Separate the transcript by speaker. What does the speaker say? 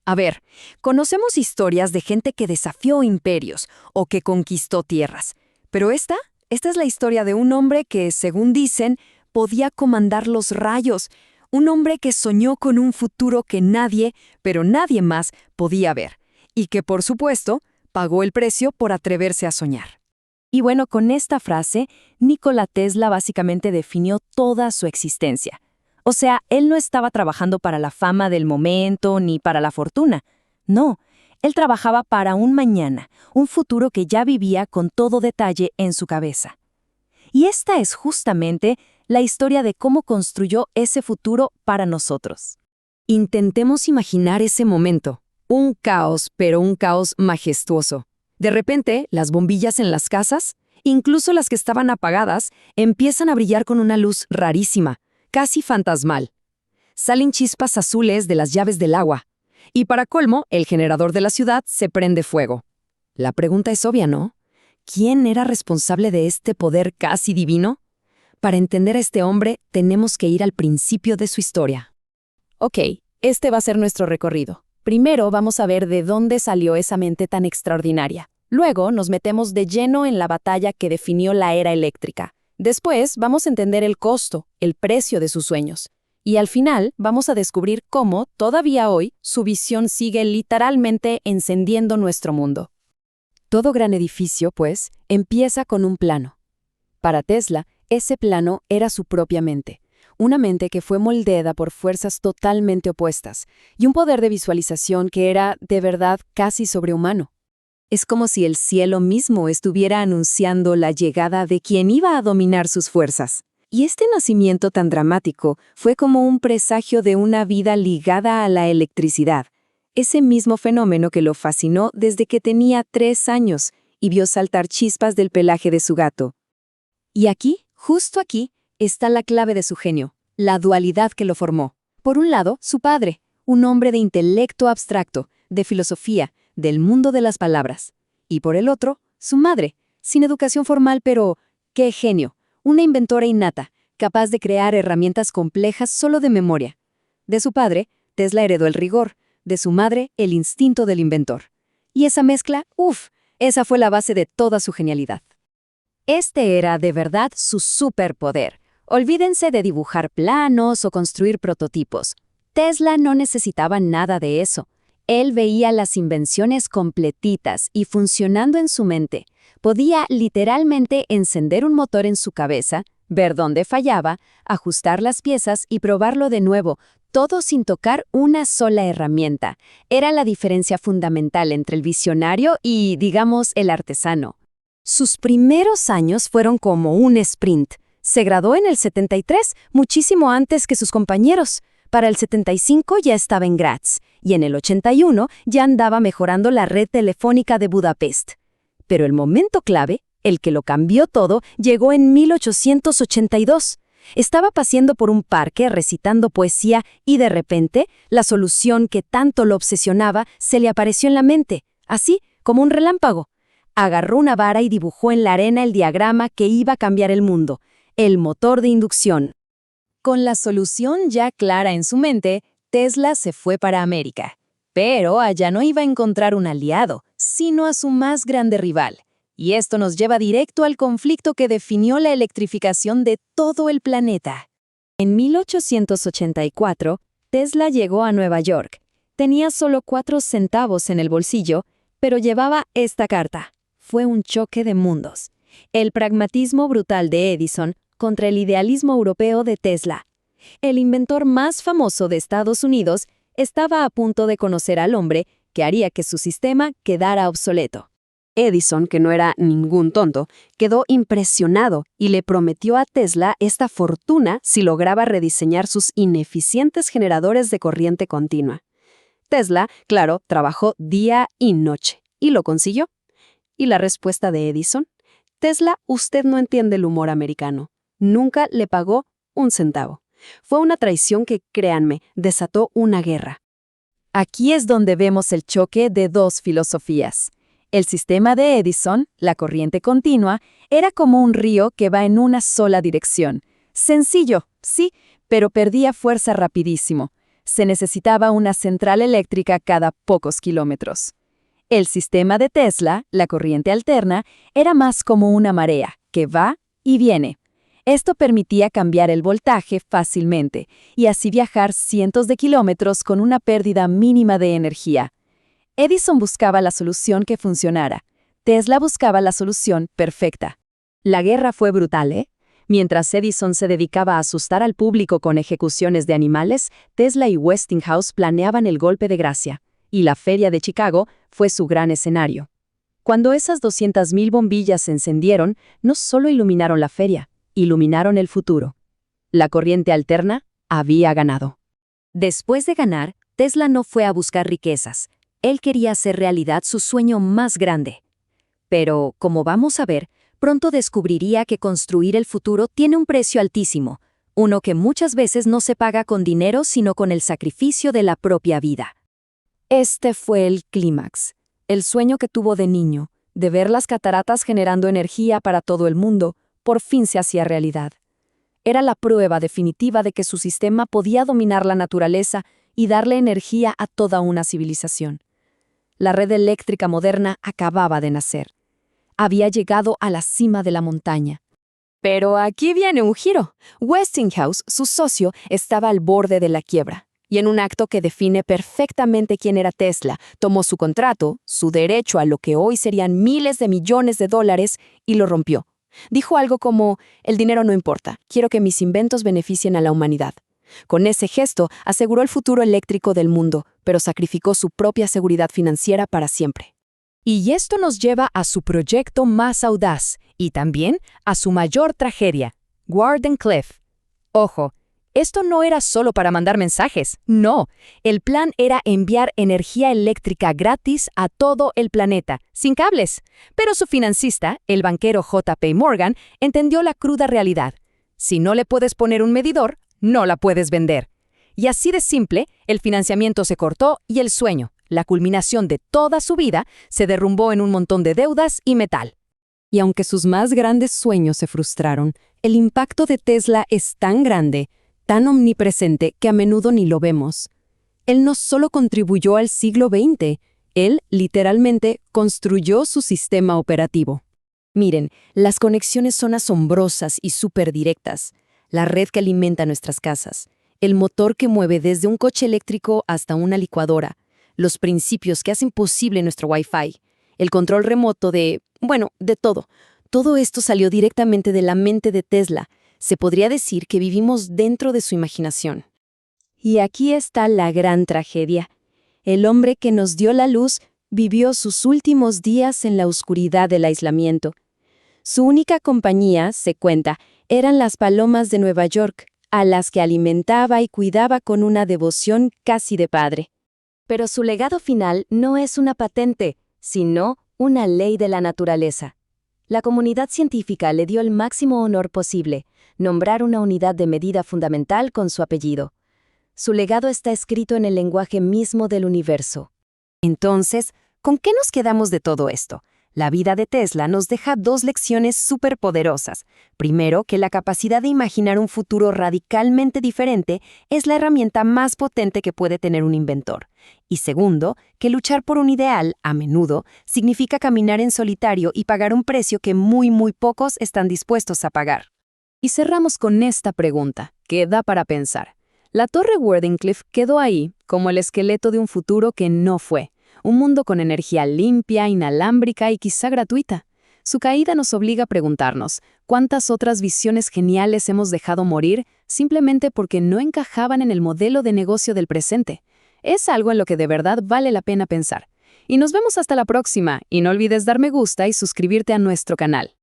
Speaker 1: A ver, conocemos historias de gente que desafió imperios o que conquistó tierras, pero esta es la historia de un hombre que, según dicen, podía comandar los rayos, un hombre que soñó con un futuro que nadie, pero nadie más, podía ver, y que, por supuesto, pagó el precio por atreverse a soñar. Y bueno, con esta frase, Nikola Tesla básicamente definió toda su existencia. O sea, él no estaba trabajando para la fama del momento ni para la fortuna. No, él trabajaba para un mañana, un futuro que ya vivía con todo detalle en su cabeza. Y esta es justamente la historia de cómo construyó ese futuro para nosotros. Intentemos imaginar ese momento. Un caos, pero un caos majestuoso. De repente, las bombillas en las casas, incluso las que estaban apagadas, empiezan a brillar con una luz rarísima, casi fantasmal. Salen chispas azules de las llaves del agua. Y para colmo, el generador de la ciudad se prende fuego. La pregunta es obvia, ¿no? ¿Quién era responsable de este poder casi divino? Para entender a este hombre, tenemos que ir al principio de su historia.
Speaker 2: Ok, este va a ser nuestro recorrido. Primero vamos a ver de dónde salió esa mente tan extraordinaria. Luego nos metemos de lleno en la batalla que definió la era eléctrica. Después vamos a entender el costo, el precio de sus sueños. Y al final vamos a descubrir cómo, todavía hoy, su visión sigue literalmente encendiendo nuestro mundo.
Speaker 1: Todo gran edificio, pues, empieza con un plano. Para Tesla, ese plano era su propia mente. Una mente que fue moldeada por fuerzas totalmente opuestas y un poder de visualización que era, de verdad, casi sobrehumano. Es como si el cielo mismo estuviera anunciando la llegada de quien iba a dominar sus fuerzas. Y este nacimiento tan dramático fue como un presagio de una vida ligada a la electricidad, ese mismo fenómeno que lo fascinó desde que tenía 3 años y vio saltar chispas del pelaje de su gato. Y aquí, justo aquí, está la clave de su genio, la dualidad que lo formó. Por un lado, su padre, un hombre de intelecto abstracto, de filosofía, del mundo de las palabras. Y por el otro, su madre, sin educación formal, pero ¡qué genio! Una inventora innata, capaz de crear herramientas complejas solo de memoria. De su padre, Tesla heredó el rigor, de su madre, el instinto del inventor. Y esa mezcla, esa fue la base de toda su genialidad. Este era de verdad su superpoder. Olvídense de dibujar planos o construir prototipos. Tesla no necesitaba nada de eso. Él veía las invenciones completitas y funcionando en su mente. Podía literalmente encender un motor en su cabeza, ver dónde fallaba, ajustar las piezas y probarlo de nuevo, todo sin tocar una sola herramienta. Era la diferencia fundamental entre el visionario y, digamos, el artesano. Sus primeros años fueron como un sprint. Se graduó en el 73, muchísimo antes que sus compañeros. Para el 75 ya estaba en Graz, y en el 81 ya andaba mejorando la red telefónica de Budapest. Pero el momento clave, el que lo cambió todo, llegó en 1882. Estaba paseando por un parque recitando poesía y de repente, la solución que tanto lo obsesionaba se le apareció en la mente, así como un relámpago. Agarró una vara y dibujó en la arena el diagrama que iba a cambiar el mundo, el motor de inducción. Con la solución ya clara en su mente, Tesla se fue para América. Pero allá no iba a encontrar un aliado, sino a su más grande rival. Y esto nos lleva directo al conflicto que definió la electrificación de todo el planeta. En 1884, Tesla llegó a Nueva York. Tenía solo 4 centavos en el bolsillo, pero llevaba esta carta. Fue un choque de mundos. El pragmatismo brutal de Edison contra el idealismo europeo de Tesla. El inventor más famoso de Estados Unidos estaba a punto de conocer al hombre que haría que su sistema quedara obsoleto. Edison, que no era ningún tonto, quedó impresionado y le prometió a Tesla esta fortuna si lograba rediseñar sus ineficientes generadores de corriente continua. Tesla, claro, trabajó día y noche, y lo consiguió. ¿Y la respuesta de Edison? Tesla, usted no entiende el humor americano. Nunca le pagó un centavo. Fue una traición que, créanme, desató una guerra. Aquí es donde vemos el choque de 2 filosofías. El sistema de Edison, la corriente continua, era como un río que va en una sola dirección. Sencillo, sí, pero perdía fuerza rapidísimo. se necesitaba una central eléctrica cada pocos kilómetros. El sistema de Tesla, la corriente alterna, era más como una marea, que va y viene. Esto permitía cambiar el voltaje fácilmente y así viajar cientos de kilómetros con una pérdida mínima de energía. Edison buscaba la solución que funcionara. Tesla buscaba la solución perfecta. La guerra fue brutal, ¿eh? Mientras Edison se dedicaba a asustar al público con ejecuciones de animales, Tesla y Westinghouse planeaban el golpe de gracia, y la Feria de Chicago fue su gran escenario. Cuando esas 200.000 bombillas se encendieron, no solo iluminaron la feria, iluminaron el futuro. La corriente alterna había ganado.
Speaker 2: Después de ganar, Tesla no fue a buscar riquezas. Él quería hacer realidad su sueño más grande. Pero, como vamos a ver, pronto descubriría que construir el futuro tiene un precio altísimo, uno que muchas veces no se paga con dinero sino con el sacrificio de la propia vida. Este fue el clímax, el sueño que tuvo de niño, de ver las cataratas generando energía para todo el mundo, por fin se hacía realidad. Era la prueba definitiva de que su sistema podía dominar la naturaleza y darle energía a toda una civilización. La red eléctrica moderna acababa de nacer. Había llegado a la cima de la montaña. Pero aquí viene un giro. Westinghouse, su socio, estaba al borde de la quiebra. Y en un acto que define perfectamente quién era Tesla, tomó su contrato, su derecho a lo que hoy serían miles de millones de dólares, y lo rompió. Dijo algo como, el dinero no importa, quiero que mis inventos beneficien a la humanidad. Con ese gesto aseguró el futuro eléctrico del mundo, pero sacrificó su propia seguridad financiera para siempre. Y esto nos lleva a su proyecto más audaz, y también a su mayor tragedia, Wardenclyffe. Ojo, esto no era solo para mandar mensajes, no. El plan era enviar energía eléctrica gratis a todo el planeta, sin cables. Pero su financista, el banquero J.P. Morgan, entendió la cruda realidad. Si no le puedes poner un medidor, no la puedes vender. Y así de simple, el financiamiento se cortó y el sueño, la culminación de toda su vida, se derrumbó en un montón de deudas y metal. Y aunque sus más grandes sueños se frustraron, el impacto de Tesla es tan grande, tan omnipresente que a menudo ni lo vemos. Él no solo contribuyó al siglo XX, él, literalmente, construyó su sistema operativo. Miren, las conexiones son asombrosas y súper directas. La red que alimenta nuestras casas, el motor que mueve desde un coche eléctrico hasta una licuadora, los principios que hacen posible nuestro Wi-Fi, el control remoto de todo. Todo esto salió directamente de la mente de Tesla. Se podría decir que vivimos dentro de su imaginación. Y aquí está la gran tragedia. El hombre que nos dio la luz vivió sus últimos días en la oscuridad del aislamiento. Su única compañía, se cuenta, eran las palomas de Nueva York, a las que alimentaba y cuidaba con una devoción casi de padre. Pero su legado final no es una patente, sino una ley de la naturaleza. La comunidad científica le dio el máximo honor posible, nombrar una unidad de medida fundamental con su apellido. Su legado está escrito en el lenguaje mismo del universo. Entonces, ¿con qué nos quedamos de todo esto? La vida de Tesla nos deja dos lecciones superpoderosas. Primero, que la capacidad de imaginar un futuro radicalmente diferente es la herramienta más potente que puede tener un inventor. Y segundo, que luchar por un ideal, a menudo, significa caminar en solitario y pagar un precio que muy pocos están dispuestos a pagar. Y cerramos con esta pregunta, que da para pensar. La torre Wardenclyffe quedó ahí, como el esqueleto de un futuro que no fue. Un mundo con energía limpia, inalámbrica y quizá gratuita. Su caída nos obliga a preguntarnos, ¿cuántas otras visiones geniales hemos dejado morir simplemente porque no encajaban en el modelo de negocio del presente? Es algo en lo que de verdad vale la pena pensar. Y nos vemos hasta la próxima, y no olvides dar me gusta y suscribirte a nuestro canal.